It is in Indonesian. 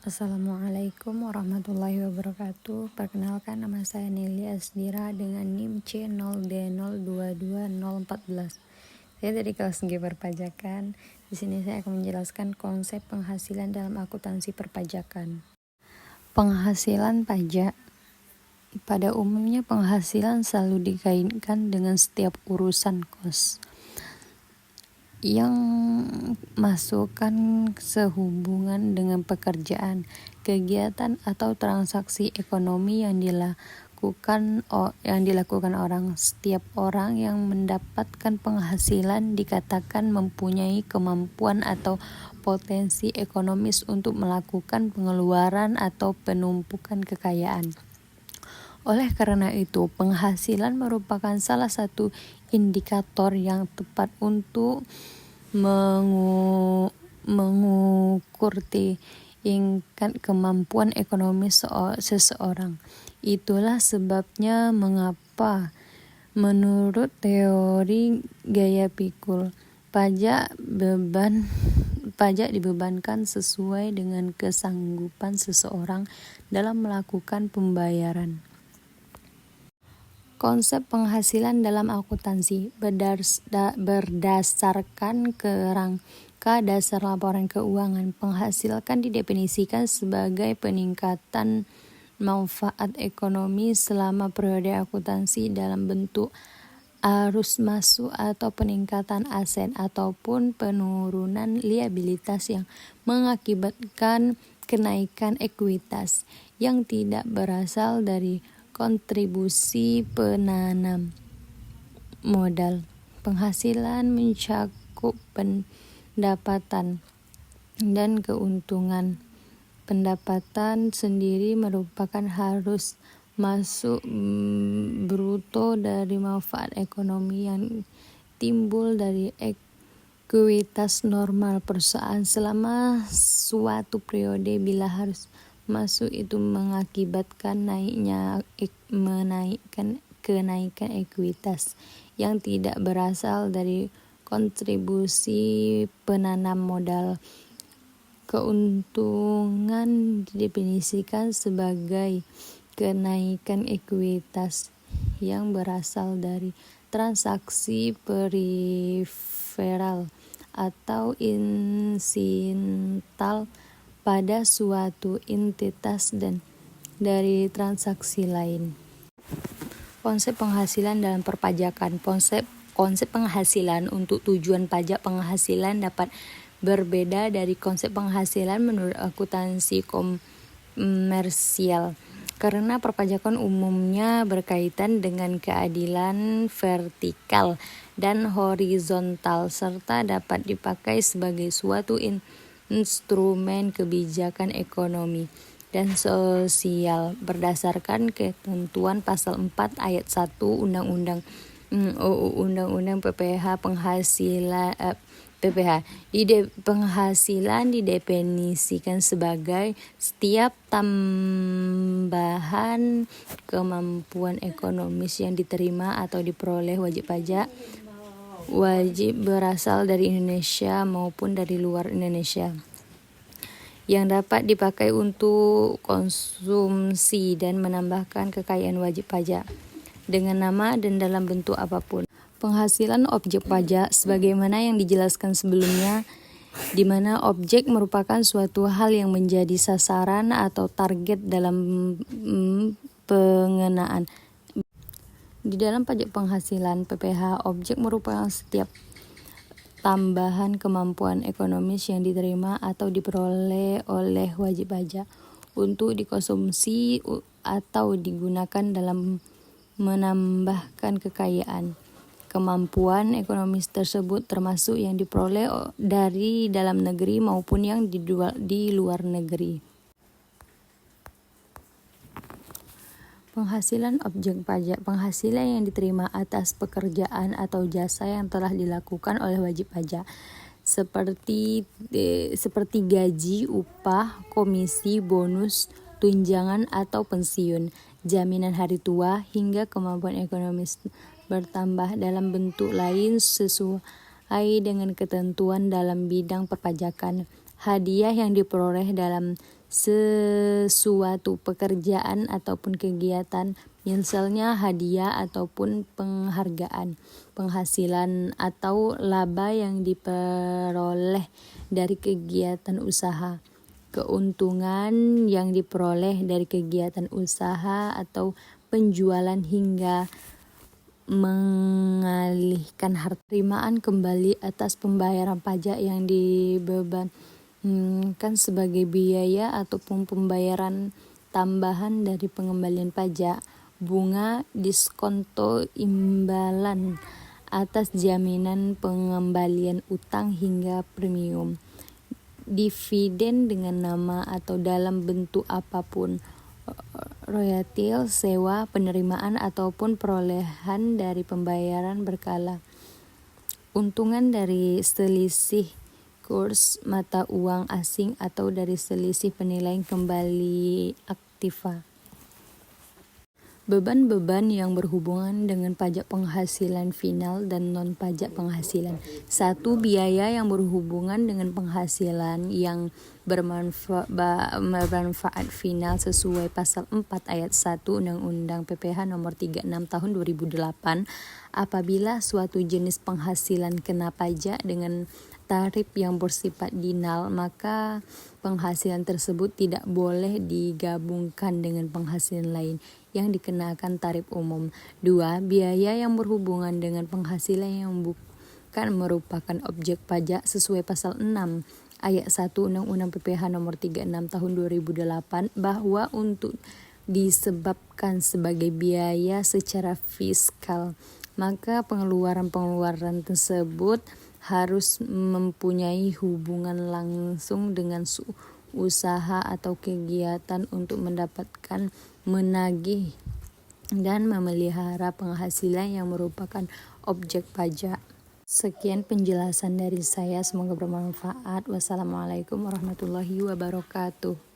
Assalamualaikum warahmatullahi wabarakatuh. Perkenalkan, nama saya Nelly Asdira dengan NIM C0D022014. Saya dari kelas G perpajakan. Di sini saya akan menjelaskan konsep penghasilan dalam akuntansi perpajakan. Penghasilan pajak. Pada umumnya penghasilan selalu dikaitkan dengan setiap urusan kos yang masukkan sehubungan dengan pekerjaan, kegiatan atau transaksi ekonomi yang dilakukan orang. Setiap orang yang mendapatkan penghasilan dikatakan mempunyai kemampuan atau potensi ekonomis untuk melakukan pengeluaran atau penumpukan kekayaan. Oleh karena itu, penghasilan merupakan salah satu indikator yang tepat untuk mengukur tingkat kemampuan ekonomi seseorang. Itulah sebabnya mengapa menurut teori gaya pikul, pajak dibebankan sesuai dengan kesanggupan seseorang dalam melakukan pembayaran. Konsep penghasilan dalam akuntansi berdasarkan kerangka dasar laporan keuangan. Penghasilan didefinisikan sebagai peningkatan manfaat ekonomi selama periode akuntansi dalam bentuk arus masuk atau peningkatan aset ataupun penurunan liabilitas yang mengakibatkan kenaikan ekuitas yang tidak berasal dari kontribusi penanam modal. Penghasilan mencakup pendapatan dan keuntungan. Pendapatan sendiri merupakan harus masuk bruto dari manfaat ekonomi yang timbul dari ekuitas normal perusahaan selama suatu periode. Bila harus masuk itu mengakibatkan kenaikan ekuitas yang tidak berasal dari kontribusi penanam modal. Keuntungan didefinisikan sebagai kenaikan ekuitas yang berasal dari transaksi periferal atau insidental pada suatu entitas dan dari transaksi lain. Konsep penghasilan dalam perpajakan. Konsep penghasilan untuk tujuan pajak penghasilan dapat berbeda dari konsep penghasilan menurut akuntansi komersial, karena perpajakan umumnya berkaitan dengan keadilan vertikal dan horizontal serta dapat dipakai sebagai suatu instrumen kebijakan ekonomi dan sosial berdasarkan ketentuan pasal 4 ayat 1 Undang-Undang PPh. Penghasilan didefinisikan sebagai setiap tambahan kemampuan ekonomis yang diterima atau diperoleh wajib berasal dari Indonesia maupun dari luar Indonesia, yang dapat dipakai untuk konsumsi dan menambahkan kekayaan wajib pajak dengan nama dan dalam bentuk apapun. Penghasilan objek pajak sebagaimana yang dijelaskan sebelumnya, di mana objek merupakan suatu hal yang menjadi sasaran atau target dalam pengenaan. Di dalam pajak penghasilan PPh, objek merupakan setiap tambahan kemampuan ekonomis yang diterima atau diperoleh oleh wajib pajak untuk dikonsumsi atau digunakan dalam menambahkan kekayaan. Kemampuan ekonomis tersebut termasuk yang diperoleh dari dalam negeri maupun yang di luar negeri. Penghasilan objek pajak. Penghasilan yang diterima atas pekerjaan atau jasa yang telah dilakukan oleh wajib pajak, seperti gaji, upah, komisi, bonus, tunjangan atau pensiun, jaminan hari tua, hingga kemampuan ekonomis bertambah dalam bentuk lain sesuai dengan ketentuan dalam bidang perpajakan. Hadiah yang diperoleh dalam sesuatu pekerjaan ataupun kegiatan, misalnya hadiah ataupun penghargaan, penghasilan atau laba yang diperoleh dari kegiatan usaha, keuntungan yang diperoleh dari kegiatan usaha atau penjualan hingga mengalihkan harta penerimaan kembali atas pembayaran pajak yang dibebankan sebagai biaya ataupun pembayaran tambahan dari pengembalian pajak, bunga, diskonto, imbalan atas jaminan pengembalian utang hingga premium, dividen dengan nama atau dalam bentuk apapun, royalti, sewa, penerimaan ataupun perolehan dari pembayaran berkala, untungan dari selisih kurs mata uang asing atau dari selisih penilaian kembali aktiva. Beban-beban yang berhubungan dengan pajak penghasilan final dan non-pajak penghasilan. 1. Biaya yang berhubungan dengan penghasilan yang bermanfaat final sesuai pasal 4 ayat 1 Undang-Undang PPh nomor 36 tahun 2008. Apabila suatu jenis penghasilan kena pajak dengan tarif yang bersifat dinal, maka penghasilan tersebut tidak boleh digabungkan dengan penghasilan lain yang dikenakan tarif umum. 2. Biaya yang berhubungan dengan penghasilan yang bukan merupakan objek pajak sesuai pasal 6 ayat 1 Undang-Undang PPh nomor 36 tahun 2008 bahwa untuk disebabkan sebagai biaya secara fiskal, maka pengeluaran-pengeluaran tersebut harus mempunyai hubungan langsung dengan usaha atau kegiatan untuk mendapatkan, menagih, dan memelihara penghasilan yang merupakan objek pajak. Sekian penjelasan dari saya, semoga bermanfaat. Wassalamualaikum warahmatullahi wabarakatuh.